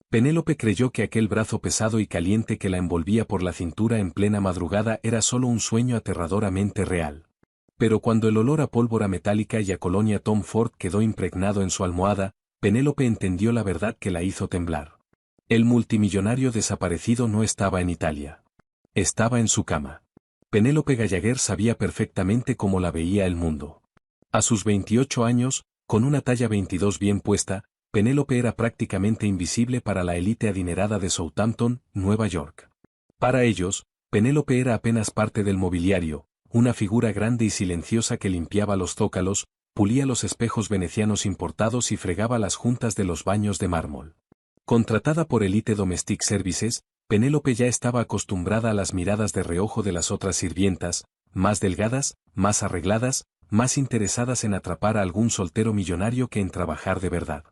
Penélope creyó que aquel brazo pesado y caliente que la envolvía por la cintura en plena madrugada era solo un sueño aterradoramente real. Pero cuando el olor a pólvora metálica y a colonia Tom Ford quedó impregnado en su almohada, Penélope entendió la verdad que la hizo temblar. El multimillonario desaparecido no estaba en Italia. Estaba en su cama. Penélope Gallagher sabía perfectamente cómo la veía el mundo. A sus 28 años, con una talla 22 bien puesta, Penélope era prácticamente invisible para la élite adinerada de Southampton, Nueva York. Para ellos, Penélope era apenas parte del mobiliario, una figura grande y silenciosa que limpiaba los zócalos, pulía los espejos venecianos importados y fregaba las juntas de los baños de mármol. Contratada por Elite Domestic Services, Penélope ya estaba acostumbrada a las miradas de reojo de las otras sirvientas, más delgadas, más arregladas, más interesadas en atrapar a algún soltero millonario que en trabajar de verdad.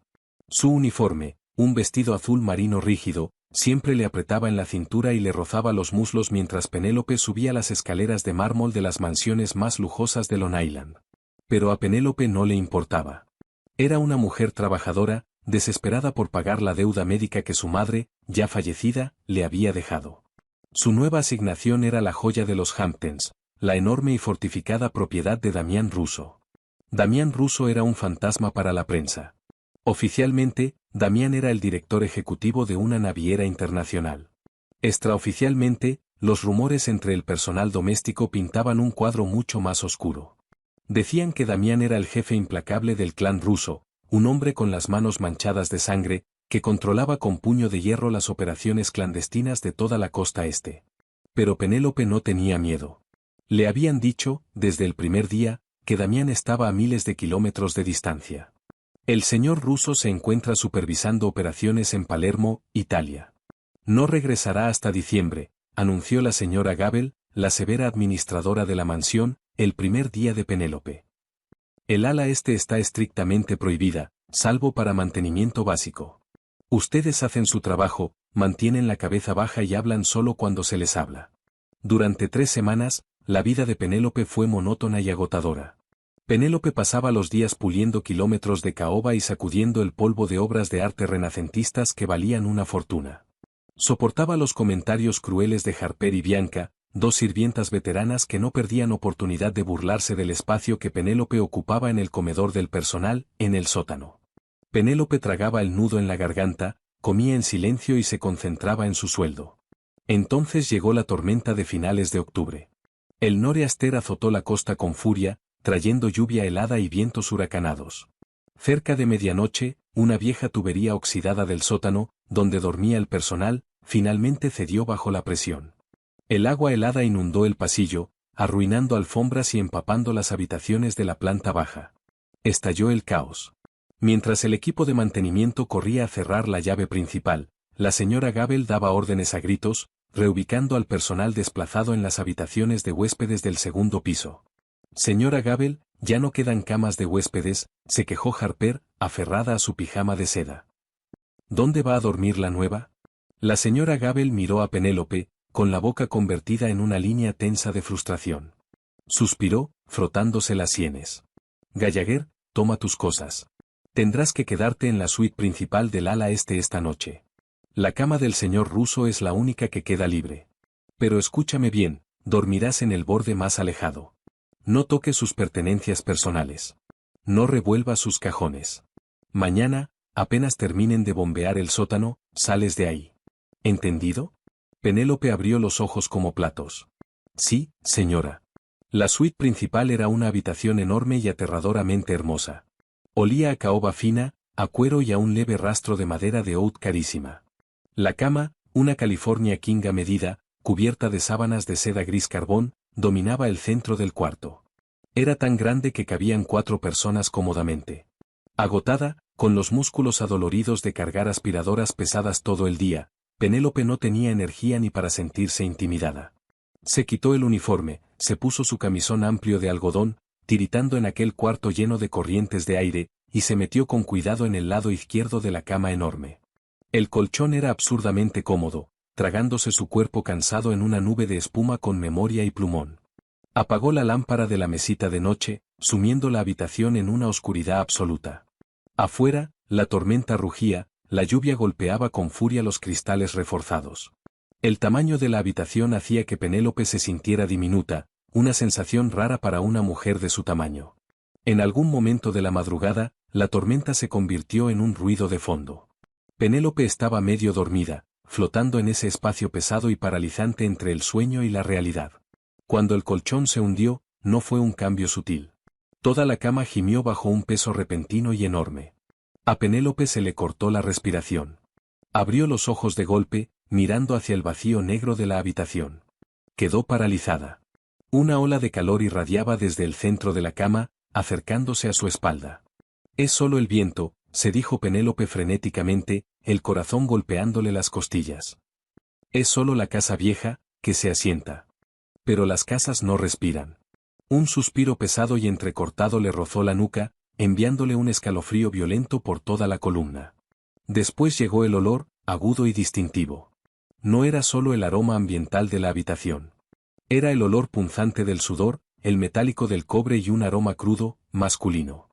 Su uniforme, un vestido azul marino rígido, siempre le apretaba en la cintura y le rozaba los muslos mientras Penélope subía las escaleras de mármol de las mansiones más lujosas de Long Island. Pero a Penélope no le importaba. Era una mujer trabajadora, desesperada por pagar la deuda médica que su madre, ya fallecida, le había dejado. Su nueva asignación era la joya de los Hamptons, la enorme y fortificada propiedad de Damián Russo. Damián Russo era un fantasma para la prensa. Oficialmente, Damián era el director ejecutivo de una naviera internacional. Extraoficialmente, los rumores entre el personal doméstico pintaban un cuadro mucho más oscuro. Decían que Damián era el jefe implacable del clan Russo, un hombre con las manos manchadas de sangre, que controlaba con puño de hierro las operaciones clandestinas de toda la costa este. Pero Penélope no tenía miedo. Le habían dicho, desde el primer día, que Damián estaba a miles de kilómetros de distancia. El señor Russo se encuentra supervisando operaciones en Palermo, Italia. No regresará hasta diciembre, anunció la señora Gabel, la severa administradora de la mansión, el primer día de Penélope. El ala este está estrictamente prohibida, salvo para mantenimiento básico. Ustedes hacen su trabajo, mantienen la cabeza baja y hablan solo cuando se les habla. Durante 3 semanas, la vida de Penélope fue monótona y agotadora. Penélope pasaba los días puliendo kilómetros de caoba y sacudiendo el polvo de obras de arte renacentistas que valían una fortuna. Soportaba los comentarios crueles de Harper y Bianca, 2 sirvientas veteranas que no perdían oportunidad de burlarse del espacio que Penélope ocupaba en el comedor del personal, en el sótano. Penélope tragaba el nudo en la garganta, comía en silencio y se concentraba en su sueldo. Entonces llegó la tormenta de finales de octubre. El Noreaster azotó la costa con furia, trayendo lluvia helada y vientos huracanados. Cerca de medianoche, una vieja tubería oxidada del sótano, donde dormía el personal, finalmente cedió bajo la presión. El agua helada inundó el pasillo, arruinando alfombras y empapando las habitaciones de la planta baja. Estalló el caos. Mientras el equipo de mantenimiento corría a cerrar la llave principal, la señora Gabel daba órdenes a gritos, reubicando al personal desplazado en las habitaciones de huéspedes del segundo piso. Señora Gabel, ya no quedan camas de huéspedes, se quejó Harper, aferrada a su pijama de seda. ¿Dónde va a dormir la nueva? La señora Gabel miró a Penélope, con la boca convertida en una línea tensa de frustración. Suspiró, frotándose las sienes. Gallagher, toma tus cosas. Tendrás que quedarte en la suite principal del ala este esta noche. La cama del señor Russo es la única que queda libre. Pero escúchame bien, dormirás en el borde más alejado. No toques sus pertenencias personales. No revuelvas sus cajones. Mañana, apenas terminen de bombear el sótano, sales de ahí. ¿Entendido? Penélope abrió los ojos como platos. Sí, señora. La suite principal era una habitación enorme y aterradoramente hermosa. Olía a caoba fina, a cuero y a un leve rastro de madera de oud carísima. La cama, una California King a medida, cubierta de sábanas de seda gris carbón, dominaba el centro del cuarto. Era tan grande que cabían 4 personas cómodamente. Agotada, con los músculos adoloridos de cargar aspiradoras pesadas todo el día, Penélope no tenía energía ni para sentirse intimidada. Se quitó el uniforme, se puso su camisón amplio de algodón, tiritando en aquel cuarto lleno de corrientes de aire, y se metió con cuidado en el lado izquierdo de la cama enorme. El colchón era absurdamente cómodo, tragándose su cuerpo cansado en una nube de espuma con memoria y plumón. Apagó la lámpara de la mesita de noche, sumiendo la habitación en una oscuridad absoluta. Afuera, la tormenta rugía, la lluvia golpeaba con furia los cristales reforzados. El tamaño de la habitación hacía que Penélope se sintiera diminuta, una sensación rara para una mujer de su tamaño. En algún momento de la madrugada, la tormenta se convirtió en un ruido de fondo. Penélope estaba medio dormida, flotando en ese espacio pesado y paralizante entre el sueño y la realidad. Cuando el colchón se hundió, no fue un cambio sutil. Toda la cama gimió bajo un peso repentino y enorme. A Penélope se le cortó la respiración. Abrió los ojos de golpe, mirando hacia el vacío negro de la habitación. Quedó paralizada. Una ola de calor irradiaba desde el centro de la cama, acercándose a su espalda. Es solo el viento, se dijo Penélope frenéticamente, el corazón golpeándole las costillas. Es solo la casa vieja, que se asienta. Pero las casas no respiran. Un suspiro pesado y entrecortado le rozó la nuca, enviándole un escalofrío violento por toda la columna. Después llegó el olor, agudo y distintivo. No era solo el aroma ambiental de la habitación. Era el olor punzante del sudor, el metálico del cobre y un aroma crudo, masculino.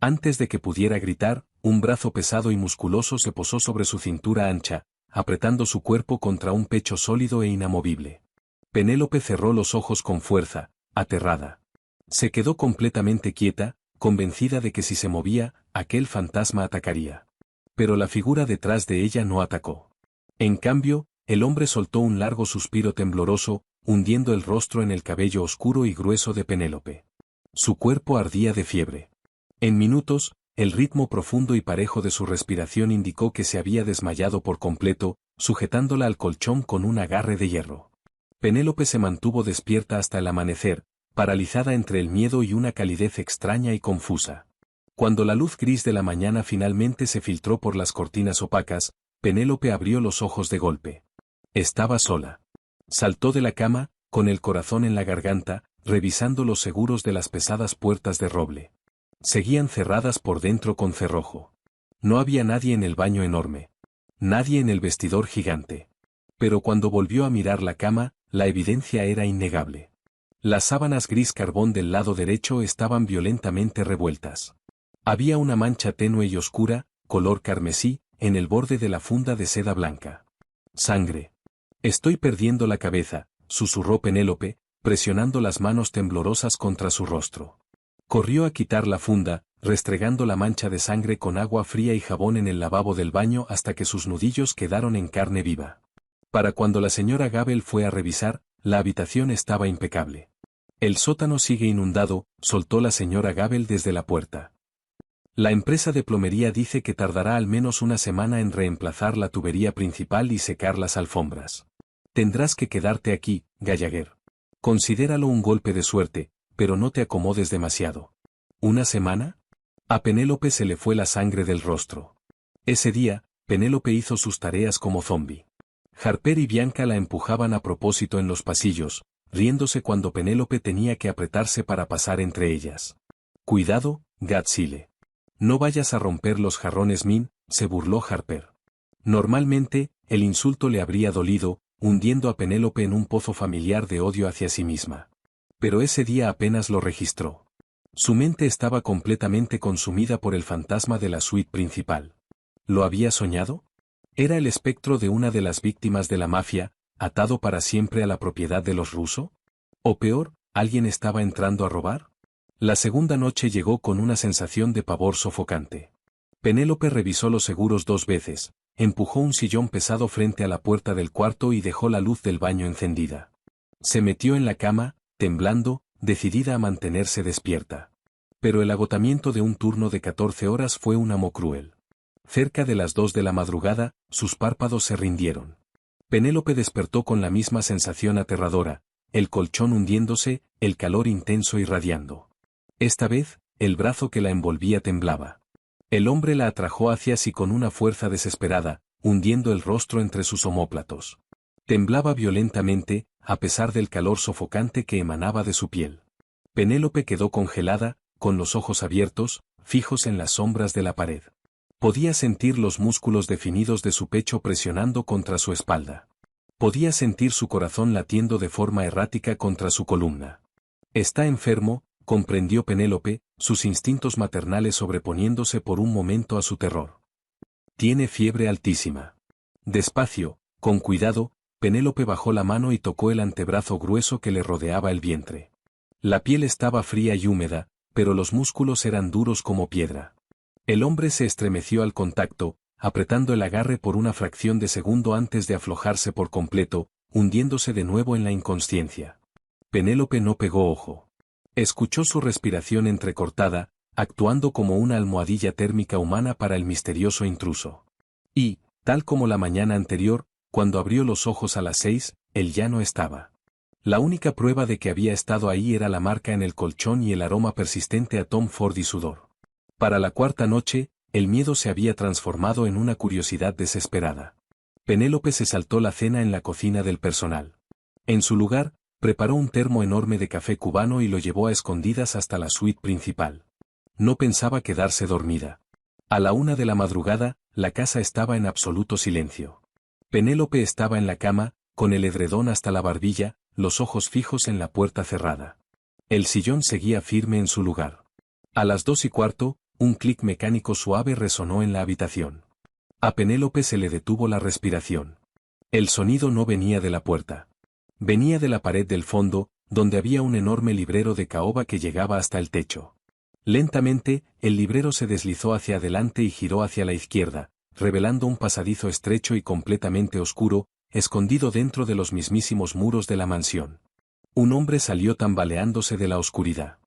Antes de que pudiera gritar, un brazo pesado y musculoso se posó sobre su cintura ancha, apretando su cuerpo contra un pecho sólido e inamovible. Penélope cerró los ojos con fuerza, aterrada. Se quedó completamente quieta, convencida de que si se movía, aquel fantasma atacaría. Pero la figura detrás de ella no atacó. En cambio, el hombre soltó un largo suspiro tembloroso, hundiendo el rostro en el cabello oscuro y grueso de Penélope. Su cuerpo ardía de fiebre. En minutos, el ritmo profundo y parejo de su respiración indicó que se había desmayado por completo, sujetándola al colchón con un agarre de hierro. Penélope se mantuvo despierta hasta el amanecer, paralizada entre el miedo y una calidez extraña y confusa. Cuando la luz gris de la mañana finalmente se filtró por las cortinas opacas, Penélope abrió los ojos de golpe. Estaba sola. Saltó de la cama, con el corazón en la garganta, revisando los seguros de las pesadas puertas de roble. Seguían cerradas por dentro con cerrojo. No había nadie en el baño enorme. Nadie en el vestidor gigante. Pero cuando volvió a mirar la cama, la evidencia era innegable. Las sábanas gris carbón del lado derecho estaban violentamente revueltas. Había una mancha tenue y oscura, color carmesí, en el borde de la funda de seda blanca. Sangre. Estoy perdiendo la cabeza, susurró Penélope, presionando las manos temblorosas contra su rostro. Corrió a quitar la funda, restregando la mancha de sangre con agua fría y jabón en el lavabo del baño hasta que sus nudillos quedaron en carne viva. Para cuando la señora Gabel fue a revisar, la habitación estaba impecable. El sótano sigue inundado, soltó la señora Gabel desde la puerta. La empresa de plomería dice que tardará al menos una semana en reemplazar la tubería principal y secar las alfombras. Tendrás que quedarte aquí, Gallagher. Considéralo un golpe de suerte, pero no te acomodes demasiado. ¿Una semana? A Penélope se le fue la sangre del rostro. Ese día, Penélope hizo sus tareas como zombi. Harper y Bianca la empujaban a propósito en los pasillos, riéndose cuando Penélope tenía que apretarse para pasar entre ellas. Cuidado, Gatsile. No vayas a romper los jarrones Min, se burló Harper. Normalmente, el insulto le habría dolido, hundiendo a Penélope en un pozo familiar de odio hacia sí misma. Pero ese día apenas lo registró. Su mente estaba completamente consumida por el fantasma de la suite principal. ¿Lo había soñado? ¿Era el espectro de una de las víctimas de la mafia, atado para siempre a la propiedad de los Russo? O peor, ¿alguien estaba entrando a robar? La segunda noche llegó con una sensación de pavor sofocante. Penélope revisó los seguros 2 veces, empujó un sillón pesado frente a la puerta del cuarto y dejó la luz del baño encendida. Se metió en la cama, temblando, decidida a mantenerse despierta. Pero el agotamiento de un turno de 14 horas fue un amo cruel. Cerca de las 2 de la madrugada, sus párpados se rindieron. Penélope despertó con la misma sensación aterradora, el colchón hundiéndose, el calor intenso irradiando. Esta vez, el brazo que la envolvía temblaba. El hombre la atrajo hacia sí con una fuerza desesperada, hundiendo el rostro entre sus omóplatos. Temblaba violentamente, a pesar del calor sofocante que emanaba de su piel. Penélope quedó congelada, con los ojos abiertos, fijos en las sombras de la pared. Podía sentir los músculos definidos de su pecho presionando contra su espalda. Podía sentir su corazón latiendo de forma errática contra su columna. Está enfermo, comprendió Penélope, sus instintos maternales sobreponiéndose por un momento a su terror. Tiene fiebre altísima. Despacio, con cuidado, Penélope bajó la mano y tocó el antebrazo grueso que le rodeaba el vientre. La piel estaba fría y húmeda, pero los músculos eran duros como piedra. El hombre se estremeció al contacto, apretando el agarre por una fracción de segundo antes de aflojarse por completo, hundiéndose de nuevo en la inconsciencia. Penélope no pegó ojo. Escuchó su respiración entrecortada, actuando como una almohadilla térmica humana para el misterioso intruso. Y, tal como la mañana anterior, cuando abrió los ojos a las 6, él ya no estaba. La única prueba de que había estado ahí era la marca en el colchón y el aroma persistente a Tom Ford y sudor. Para la cuarta noche, el miedo se había transformado en una curiosidad desesperada. Penélope se saltó la cena en la cocina del personal. En su lugar, preparó un termo enorme de café cubano y lo llevó a escondidas hasta la suite principal. No pensaba quedarse dormida. A la 1 de la madrugada, la casa estaba en absoluto silencio. Penélope estaba en la cama, con el edredón hasta la barbilla, los ojos fijos en la puerta cerrada. El sillón seguía firme en su lugar. A las 2:15, un clic mecánico suave resonó en la habitación. A Penélope se le detuvo la respiración. El sonido no venía de la puerta. Venía de la pared del fondo, donde había un enorme librero de caoba que llegaba hasta el techo. Lentamente, el librero se deslizó hacia adelante y giró hacia la izquierda, revelando un pasadizo estrecho y completamente oscuro, escondido dentro de los mismísimos muros de la mansión. Un hombre salió tambaleándose de la oscuridad.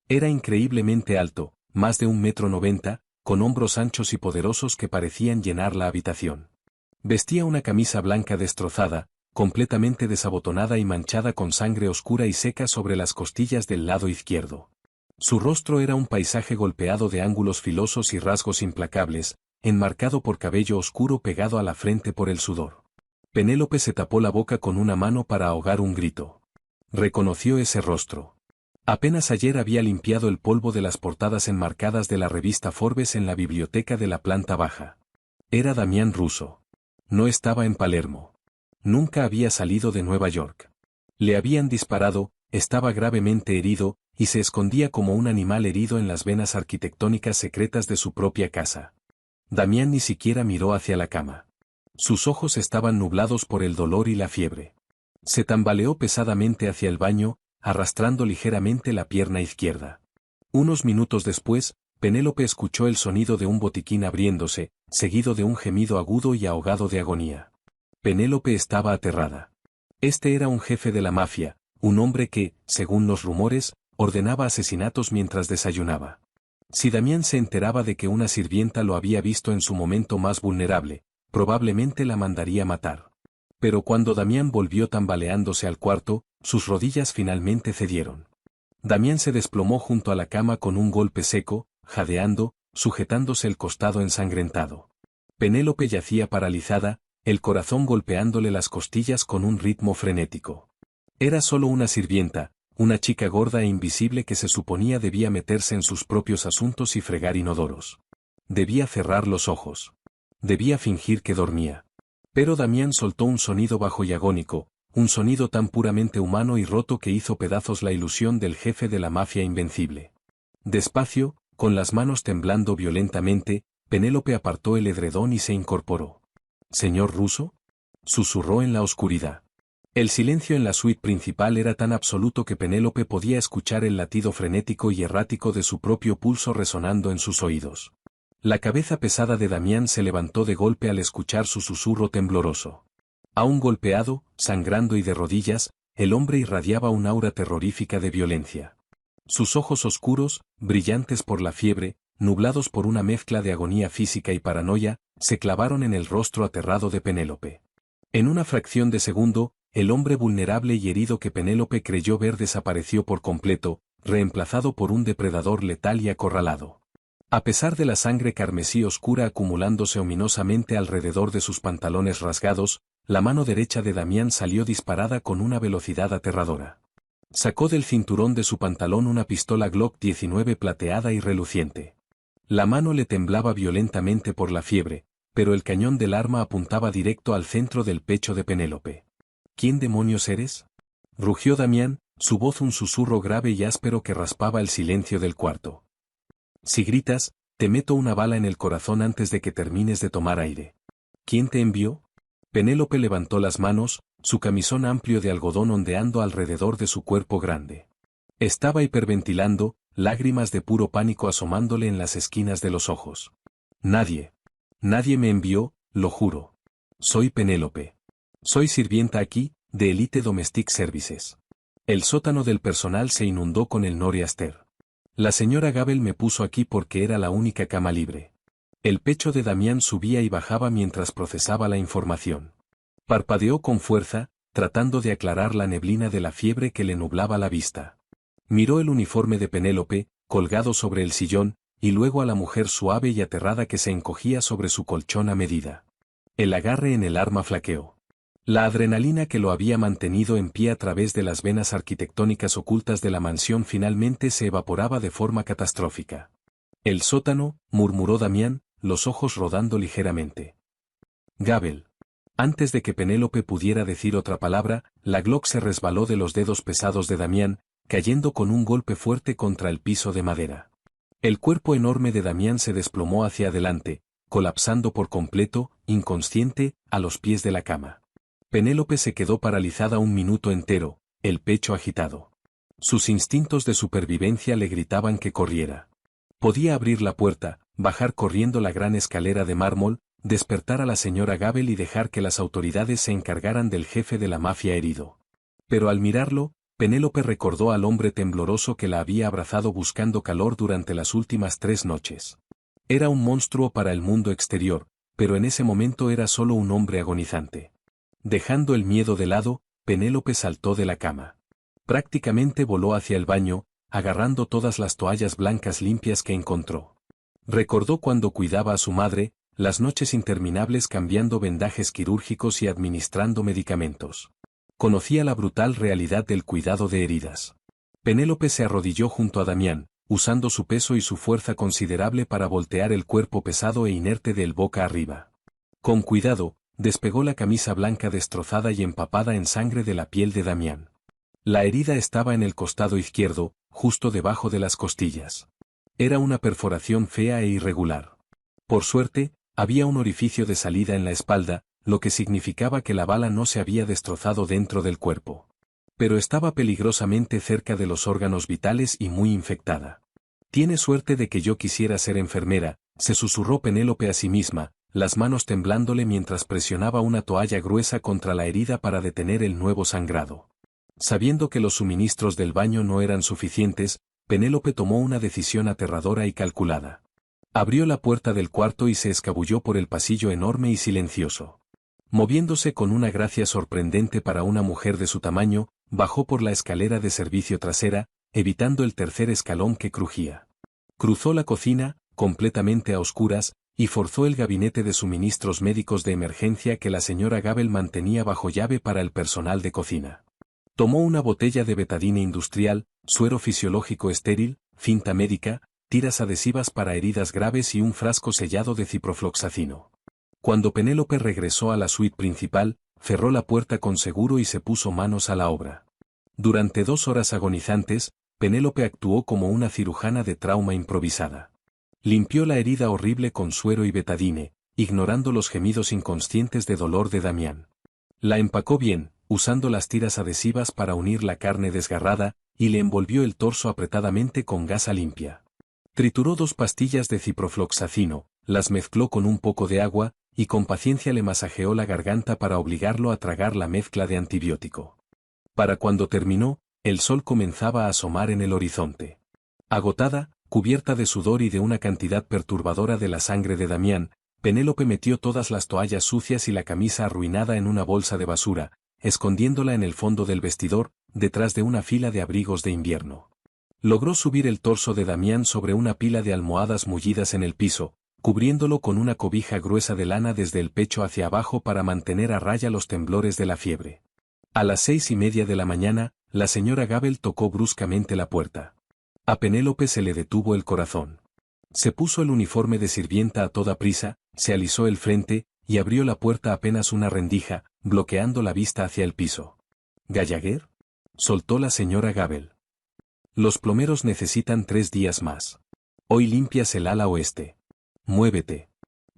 Era increíblemente alto, más de 1,90 m, con hombros anchos y poderosos que parecían llenar la habitación. Vestía una camisa blanca destrozada, completamente desabotonada y manchada con sangre oscura y seca sobre las costillas del lado izquierdo. Su rostro era un paisaje golpeado de ángulos filosos y rasgos implacables, enmarcado por cabello oscuro pegado a la frente por el sudor. Penélope se tapó la boca con una mano para ahogar un grito. Reconoció ese rostro. Apenas ayer había limpiado el polvo de las portadas enmarcadas de la revista Forbes en la biblioteca de la planta baja. Era Damián Russo. No estaba en Palermo. Nunca había salido de Nueva York. Le habían disparado, estaba gravemente herido, y se escondía como un animal herido en las venas arquitectónicas secretas de su propia casa. Damián ni siquiera miró hacia la cama. Sus ojos estaban nublados por el dolor y la fiebre. Se tambaleó pesadamente hacia el baño, arrastrando ligeramente la pierna izquierda. Unos minutos después, Penélope escuchó el sonido de un botiquín abriéndose, seguido de un gemido agudo y ahogado de agonía. Penélope estaba aterrada. Este era un jefe de la mafia, un hombre que, según los rumores, ordenaba asesinatos mientras desayunaba. Si Damián se enteraba de que una sirvienta lo había visto en su momento más vulnerable, probablemente la mandaría matar. Pero cuando Damián volvió tambaleándose al cuarto, sus rodillas finalmente cedieron. Damián se desplomó junto a la cama con un golpe seco, jadeando, sujetándose el costado ensangrentado. Penélope yacía paralizada, el corazón golpeándole las costillas con un ritmo frenético. Era solo una sirvienta, una chica gorda e invisible que se suponía debía meterse en sus propios asuntos y fregar inodoros. Debía cerrar los ojos. Debía fingir que dormía. Pero Damián soltó un sonido bajo y agónico, un sonido tan puramente humano y roto que hizo pedazos la ilusión del jefe de la mafia invencible. Despacio, con las manos temblando violentamente, Penélope apartó el edredón y se incorporó. «¿Señor Russo?», susurró en la oscuridad. El silencio en la suite principal era tan absoluto que Penélope podía escuchar el latido frenético y errático de su propio pulso resonando en sus oídos. La cabeza pesada de Damián se levantó de golpe al escuchar su susurro tembloroso. Aún golpeado, sangrando y de rodillas, el hombre irradiaba un aura terrorífica de violencia. Sus ojos oscuros, brillantes por la fiebre, nublados por una mezcla de agonía física y paranoia, se clavaron en el rostro aterrado de Penélope. En una fracción de segundo, el hombre vulnerable y herido que Penélope creyó ver desapareció por completo, reemplazado por un depredador letal y acorralado. A pesar de la sangre carmesí oscura acumulándose ominosamente alrededor de sus pantalones rasgados, la mano derecha de Damián salió disparada con una velocidad aterradora. Sacó del cinturón de su pantalón una pistola Glock 19 plateada y reluciente. La mano le temblaba violentamente por la fiebre, pero el cañón del arma apuntaba directo al centro del pecho de Penélope. «¿Quién demonios eres?», rugió Damián, su voz un susurro grave y áspero que raspaba el silencio del cuarto. «Si gritas, Te meto una bala en el corazón antes de que termines de tomar aire. ¿Quién te envió? Penélope levantó las manos, su camisón amplio de algodón ondeando alrededor de su cuerpo grande. Estaba hiperventilando, lágrimas de puro pánico asomándole en las esquinas de los ojos. Nadie. Nadie me envió, lo juro. Soy Penélope. Soy sirvienta aquí, de Elite Domestic Services. El sótano del personal se inundó con el Noriaster. La señora Gabel me puso aquí porque era la única cama libre. El pecho de Damián subía y bajaba mientras procesaba la información. Parpadeó con fuerza, tratando de aclarar la neblina de la fiebre que le nublaba la vista. Miró el uniforme de Penélope, colgado sobre el sillón, y luego a la mujer suave y aterrada que se encogía sobre su colchón a medida. El agarre en el arma flaqueó. La adrenalina que lo había mantenido en pie a través de las venas arquitectónicas ocultas de la mansión finalmente se evaporaba de forma catastrófica. El sótano, murmuró Damián, los ojos rodando ligeramente. Gabel. Antes de que Penélope pudiera decir otra palabra, la Glock se resbaló de los dedos pesados de Damián, cayendo con un golpe fuerte contra el piso de madera. El cuerpo enorme de Damián se desplomó hacia adelante, colapsando por completo, inconsciente, a los pies de la cama. Penélope se quedó paralizada un minuto entero, el pecho agitado. Sus instintos de supervivencia le gritaban que corriera. Podía abrir la puerta, bajar corriendo la gran escalera de mármol, despertar a la señora Gabel y dejar que las autoridades se encargaran del jefe de la mafia herido. Pero al mirarlo, Penélope recordó al hombre tembloroso que la había abrazado buscando calor durante las últimas 3 noches. Era un monstruo para el mundo exterior, pero en ese momento era solo un hombre agonizante. Dejando el miedo de lado, Penélope saltó de la cama. Prácticamente voló hacia el baño, agarrando todas las toallas blancas limpias que encontró. Recordó cuando cuidaba a su madre, las noches interminables cambiando vendajes quirúrgicos y administrando medicamentos. Conocía la brutal realidad del cuidado de heridas. Penélope se arrodilló junto a Damián, usando su peso y su fuerza considerable para voltear el cuerpo pesado e inerte de él boca arriba. Con cuidado, despegó la camisa blanca destrozada y empapada en sangre de la piel de Damián. La herida estaba en el costado izquierdo, justo debajo de las costillas. Era una perforación fea e irregular. Por suerte, había un orificio de salida en la espalda, lo que significaba que la bala no se había destrozado dentro del cuerpo. Pero estaba peligrosamente cerca de los órganos vitales y muy infectada. «Tiene suerte de que yo quisiera ser enfermera», se susurró Penélope a sí misma, las manos temblándole mientras presionaba una toalla gruesa contra la herida para detener el nuevo sangrado. Sabiendo que los suministros del baño no eran suficientes, Penélope tomó una decisión aterradora y calculada. Abrió la puerta del cuarto y se escabulló por el pasillo enorme y silencioso. Moviéndose con una gracia sorprendente para una mujer de su tamaño, bajó por la escalera de servicio trasera, evitando el tercer escalón que crujía. Cruzó la cocina, completamente a oscuras, y forzó el gabinete de suministros médicos de emergencia que la señora Gabel mantenía bajo llave para el personal de cocina. Tomó una botella de betadine industrial, suero fisiológico estéril, cinta médica, tiras adhesivas para heridas graves y un frasco sellado de ciprofloxacino. Cuando Penélope regresó a la suite principal, cerró la puerta con seguro y se puso manos a la obra. Durante 2 horas agonizantes, Penélope actuó como una cirujana de trauma improvisada. Limpió la herida horrible con suero y betadine, ignorando los gemidos inconscientes de dolor de Damián. La empacó bien, usando las tiras adhesivas para unir la carne desgarrada, y le envolvió el torso apretadamente con gasa limpia. Trituró 2 pastillas de ciprofloxacino, las mezcló con un poco de agua, y con paciencia le masajeó la garganta para obligarlo a tragar la mezcla de antibiótico. Para cuando terminó, el sol comenzaba a asomar en el horizonte. Agotada, cubierta de sudor y de una cantidad perturbadora de la sangre de Damián, Penélope metió todas las toallas sucias y la camisa arruinada en una bolsa de basura, escondiéndola en el fondo del vestidor, detrás de una fila de abrigos de invierno. Logró subir el torso de Damián sobre una pila de almohadas mullidas en el piso, cubriéndolo con una cobija gruesa de lana desde el pecho hacia abajo para mantener a raya los temblores de la fiebre. A las 6:30 de la mañana, la señora Gabel tocó bruscamente la puerta. A Penélope se le detuvo el corazón. Se puso el uniforme de sirvienta a toda prisa, se alisó el frente, y abrió la puerta apenas una rendija, bloqueando la vista hacia el piso. «¿Gallagher?», soltó la señora Gabel. «Los plomeros necesitan 3 días más». Hoy limpias el ala oeste. Muévete.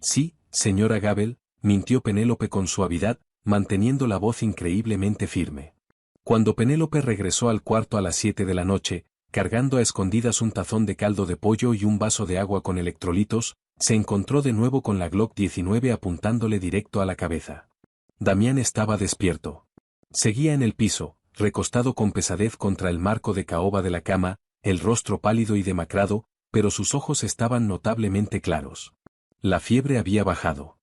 Sí, señora Gabel, mintió Penélope con suavidad, manteniendo la voz increíblemente firme. Cuando Penélope regresó al cuarto a las 7 de la noche, cargando a escondidas un tazón de caldo de pollo y un vaso de agua con electrolitos, se encontró de nuevo con la Glock 19 apuntándole directo a la cabeza. Damián estaba despierto. Seguía en el piso, recostado con pesadez contra el marco de caoba de la cama, el rostro pálido y demacrado, pero sus ojos estaban notablemente claros. La fiebre había bajado.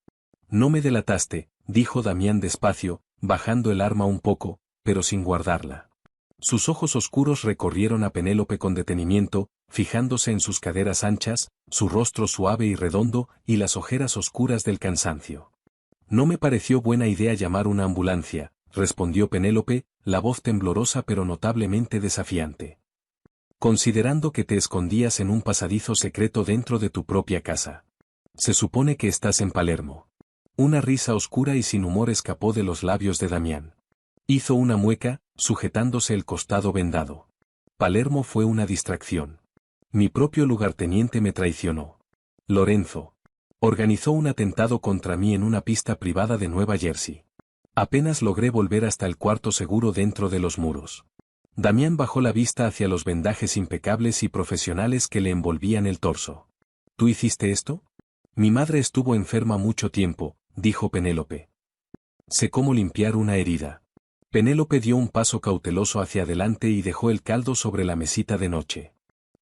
No me delataste, dijo Damián despacio, bajando el arma un poco, pero sin guardarla. Sus ojos oscuros recorrieron a Penélope con detenimiento, fijándose en sus caderas anchas, su rostro suave y redondo, y las ojeras oscuras del cansancio. No me pareció buena idea llamar una ambulancia, respondió Penélope, la voz temblorosa pero notablemente desafiante. Considerando que te escondías en un pasadizo secreto dentro de tu propia casa. Se supone que estás en Palermo. Una risa oscura y sin humor escapó de los labios de Damián. Hizo una mueca, sujetándose el costado vendado. Palermo fue una distracción. Mi propio lugarteniente me traicionó. Lorenzo organizó un atentado contra mí en una pista privada de Nueva Jersey. Apenas logré volver hasta el cuarto seguro dentro de los muros. Damián bajó la vista hacia los vendajes impecables y profesionales que le envolvían el torso. ¿Tú hiciste esto? Mi madre estuvo enferma mucho tiempo, dijo Penélope. Sé cómo limpiar una herida. Penélope dio un paso cauteloso hacia adelante y dejó el caldo sobre la mesita de noche.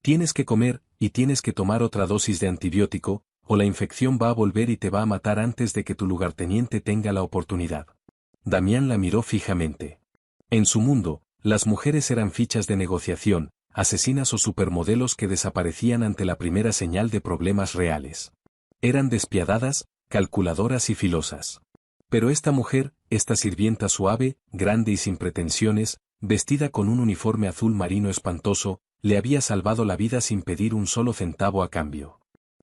Tienes que comer, y tienes que tomar otra dosis de antibiótico, o la infección va a volver y te va a matar antes de que tu lugarteniente tenga la oportunidad. Damián la miró fijamente. En su mundo, las mujeres eran fichas de negociación, asesinas o supermodelos que desaparecían ante la primera señal de problemas reales. Eran despiadadas, calculadoras y filosas. Pero esta mujer, esta sirvienta suave, grande y sin pretensiones, vestida con un uniforme azul marino espantoso, le había salvado la vida sin pedir un solo centavo a cambio.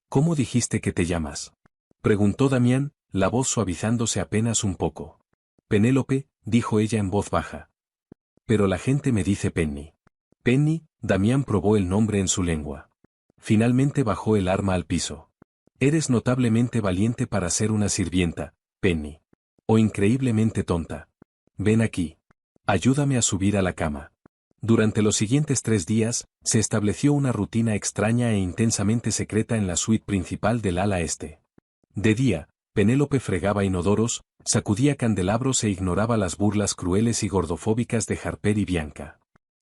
¿Cómo dijiste que te llamas? Preguntó Damián, la voz suavizándose apenas un poco. Penélope, dijo ella en voz baja. Pero la gente me dice Penny. Penny, Damián probó el nombre en su lengua. Finalmente bajó el arma al piso. Eres notablemente valiente para ser una sirvienta, Penny. O increíblemente tonta. Ven aquí. Ayúdame a subir a la cama. Durante los siguientes 3 días, se estableció una rutina extraña e intensamente secreta en la suite principal del ala este. De día, Penélope fregaba inodoros, sacudía candelabros e ignoraba las burlas crueles y gordofóbicas de Harper y Bianca.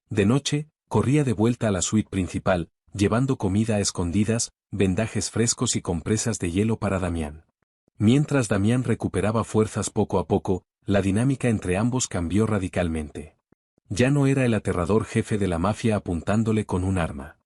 De noche, corría de vuelta a la suite principal, llevando comida a escondidas, vendajes frescos y compresas de hielo para Damián. Mientras Damián recuperaba fuerzas poco a poco, la dinámica entre ambos cambió radicalmente. Ya no era el aterrador jefe de la mafia apuntándole con un arma.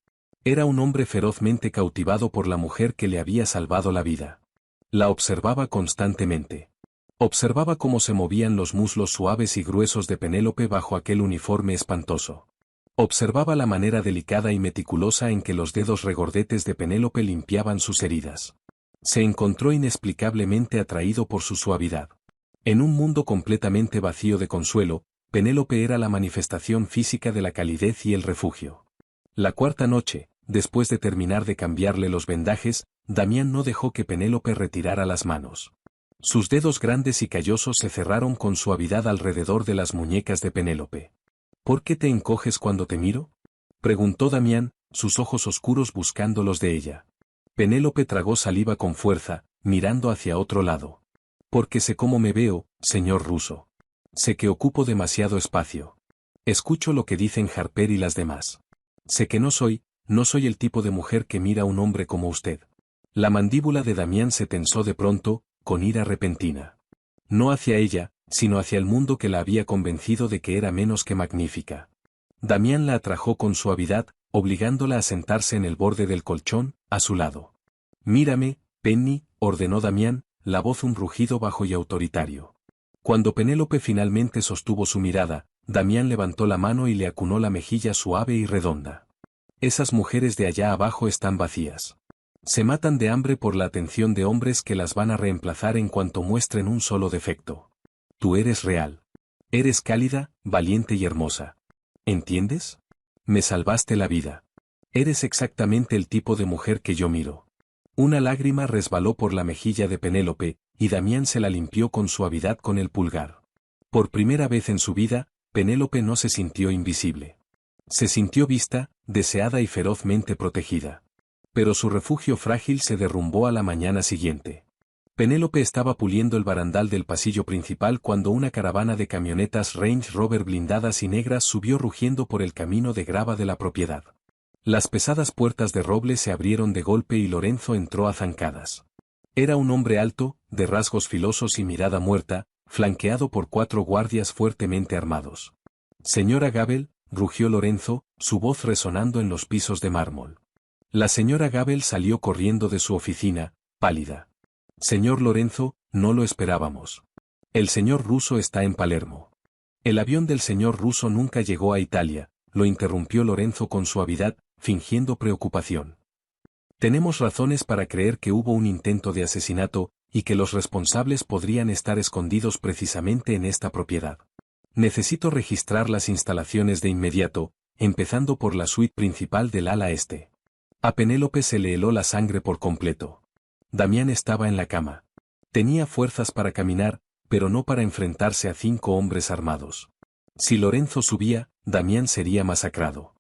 Era un hombre ferozmente cautivado por la mujer que le había salvado la vida. La observaba constantemente. Observaba cómo se movían los muslos suaves y gruesos de Penélope bajo aquel uniforme espantoso. Observaba la manera delicada y meticulosa en que los dedos regordetes de Penélope limpiaban sus heridas. Se encontró inexplicablemente atraído por su suavidad. En un mundo completamente vacío de consuelo, Penélope era la manifestación física de la calidez y el refugio. La cuarta noche, después de terminar de cambiarle los vendajes, Damián no dejó que Penélope retirara las manos. Sus dedos grandes y callosos se cerraron con suavidad alrededor de las muñecas de Penélope. ¿Por qué te encoges cuando te miro? Preguntó Damián, sus ojos oscuros buscando los de ella. Penélope tragó saliva con fuerza, mirando hacia otro lado. Porque sé cómo me veo, señor ruso. Sé que ocupo demasiado espacio. Escucho lo que dicen Harper y las demás. Sé que no soy el tipo de mujer que mira a un hombre como usted. La mandíbula de Damián se tensó de pronto, con ira repentina. No hacia ella, sino hacia el mundo que la había convencido de que era menos que magnífica. Damián la atrajo con suavidad, obligándola a sentarse en el borde del colchón, a su lado. Mírame, Penny, ordenó Damián, la voz un rugido bajo y autoritario. Cuando Penélope finalmente sostuvo su mirada, Damián levantó la mano y le acunó la mejilla suave y redonda. Esas mujeres de allá abajo están vacías. Se matan de hambre por la atención de hombres que las van a reemplazar en cuanto muestren un solo defecto. Tú eres real. Eres cálida, valiente y hermosa. ¿Entiendes? Me salvaste la vida. Eres exactamente el tipo de mujer que yo miro. Una lágrima resbaló por la mejilla de Penélope, y Damián se la limpió con suavidad con el pulgar. Por primera vez en su vida, Penélope no se sintió invisible. Se sintió vista, deseada y ferozmente protegida. Pero su refugio frágil se derrumbó a la mañana siguiente. Penélope estaba puliendo el barandal del pasillo principal cuando una caravana de camionetas Range Rover blindadas y negras subió rugiendo por el camino de grava de la propiedad. Las pesadas puertas de roble se abrieron de golpe y Lorenzo entró a zancadas. Era un hombre alto, de rasgos filosos y mirada muerta, flanqueado por 4 guardias fuertemente armados. «Señora Gabel», rugió Lorenzo, su voz resonando en los pisos de mármol. La señora Gabel salió corriendo de su oficina, pálida. «Señor Lorenzo, no lo esperábamos. El señor Russo está en Palermo». «El avión del señor Russo nunca llegó a Italia», lo interrumpió Lorenzo con suavidad, fingiendo preocupación. «Tenemos razones para creer que hubo un intento de asesinato, y que los responsables podrían estar escondidos precisamente en esta propiedad. Necesito registrar las instalaciones de inmediato, empezando por la suite principal del ala este». A Penélope se le heló la sangre por completo. Damián estaba en la cama. Tenía fuerzas para caminar, pero no para enfrentarse a 5 hombres armados. Si Lorenzo subía, Damián sería masacrado.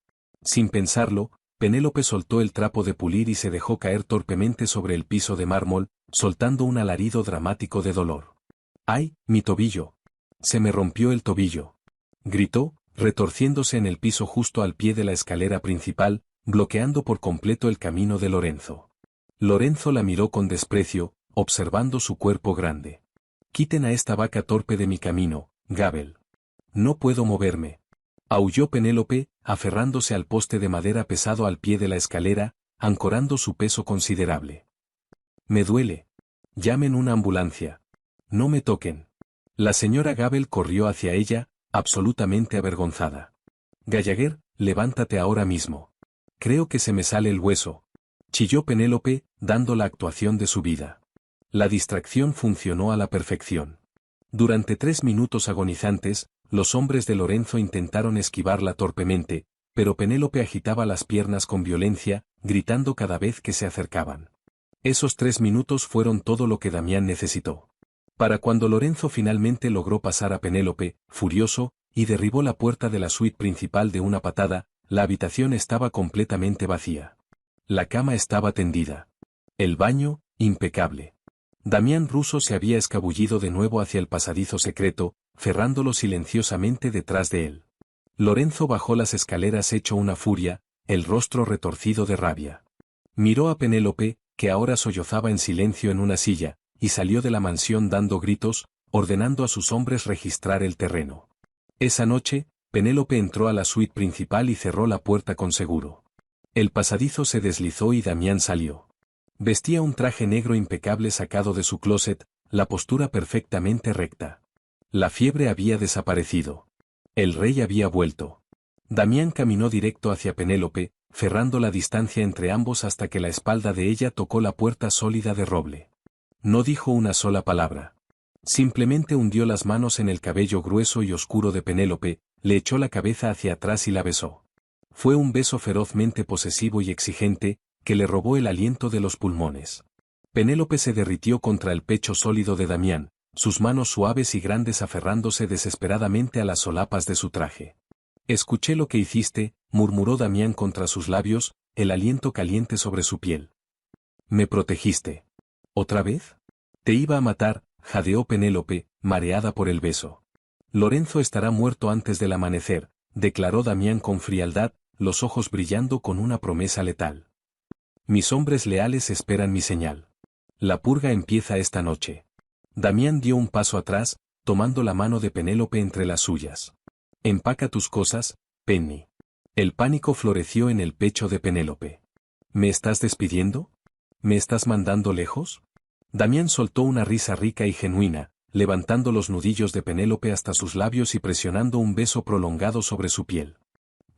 Sin pensarlo, Penélope soltó el trapo de pulir y se dejó caer torpemente sobre el piso de mármol, soltando un alarido dramático de dolor. «¡Ay, mi tobillo! Se me rompió el tobillo», gritó, retorciéndose en el piso justo al pie de la escalera principal, bloqueando por completo el camino de Lorenzo. Lorenzo la miró con desprecio, observando su cuerpo grande. «Quiten a esta vaca torpe de mi camino, Gabel. No puedo moverme», aulló Penélope, aferrándose al poste de madera pesado al pie de la escalera, ancorando su peso considerable. «Me duele. Llamen una ambulancia. No me toquen». La señora Gabel corrió hacia ella, absolutamente avergonzada. «Gallagher, levántate ahora mismo. Creo que se me sale el hueso», chilló Penélope, dando la actuación de su vida. La distracción funcionó a la perfección. Durante 3 minutos agonizantes, los hombres de Lorenzo intentaron esquivarla torpemente, pero Penélope agitaba las piernas con violencia, gritando cada vez que se acercaban. Esos 3 minutos fueron todo lo que Damián necesitó. Para cuando Lorenzo finalmente logró pasar a Penélope, furioso, y derribó la puerta de la suite principal de una patada, la habitación estaba completamente vacía. La cama estaba tendida. El baño, impecable. Damián Russo se había escabullido de nuevo hacia el pasadizo secreto, cerrándolo silenciosamente detrás de él. Lorenzo bajó las escaleras hecho una furia, el rostro retorcido de rabia. Miró a Penélope, que ahora sollozaba en silencio en una silla, y salió de la mansión dando gritos, ordenando a sus hombres registrar el terreno. Esa noche, Penélope entró a la suite principal y cerró la puerta con seguro. El pasadizo se deslizó y Damián salió. Vestía un traje negro impecable sacado de su closet, la postura perfectamente recta. La fiebre había desaparecido. El rey había vuelto. Damián caminó directo hacia Penélope, cerrando la distancia entre ambos hasta que la espalda de ella tocó la puerta sólida de roble. No dijo una sola palabra. Simplemente hundió las manos en el cabello grueso y oscuro de Penélope, le echó la cabeza hacia atrás y la besó. Fue un beso ferozmente posesivo y exigente, que le robó el aliento de los pulmones. Penélope se derritió contra el pecho sólido de Damián, sus manos suaves y grandes aferrándose desesperadamente a las solapas de su traje. «Escuché lo que hiciste», murmuró Damián contra sus labios, el aliento caliente sobre su piel. «Me protegiste. ¿Otra vez? Te iba a matar», jadeó Penélope, mareada por el beso. «Lorenzo estará muerto antes del amanecer», declaró Damián con frialdad, los ojos brillando con una promesa letal. «Mis hombres leales esperan mi señal. La purga empieza esta noche». Damián dio un paso atrás, tomando la mano de Penélope entre las suyas. «Empaca tus cosas, Penny». El pánico floreció en el pecho de Penélope. «¿Me estás despidiendo? ¿Me estás mandando lejos?» Damián soltó una risa rica y genuina, levantando los nudillos de Penélope hasta sus labios y presionando un beso prolongado sobre su piel.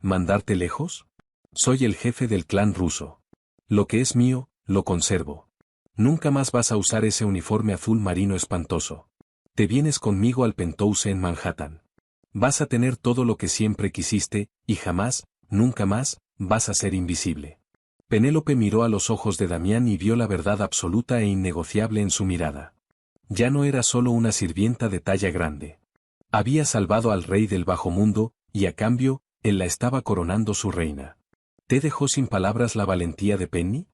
«¿Mandarte lejos? Soy el jefe del clan ruso. Lo que es mío, lo conservo. Nunca más vas a usar ese uniforme azul marino espantoso. Te vienes conmigo al Penthouse en Manhattan. Vas a tener todo lo que siempre quisiste, y jamás, nunca más, vas a ser invisible. Penélope miró a los ojos de Damián y vio la verdad absoluta e innegociable en su mirada. Ya no era solo una sirvienta de talla grande. Había salvado al rey del bajo mundo, y a cambio, él la estaba coronando su reina. ¿Te dejó sin palabras la valentía de Penny?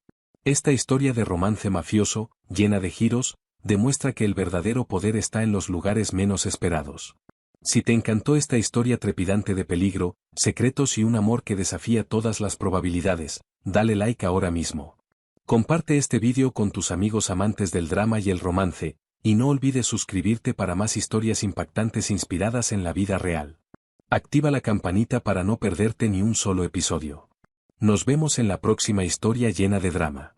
Esta historia de romance mafioso, llena de giros, demuestra que el verdadero poder está en los lugares menos esperados. Si te encantó esta historia trepidante de peligro, secretos y un amor que desafía todas las probabilidades, dale like ahora mismo. Comparte este vídeo con tus amigos amantes del drama y el romance, y no olvides suscribirte para más historias impactantes inspiradas en la vida real. Activa la campanita para no perderte ni un solo episodio. Nos vemos en la próxima historia llena de drama.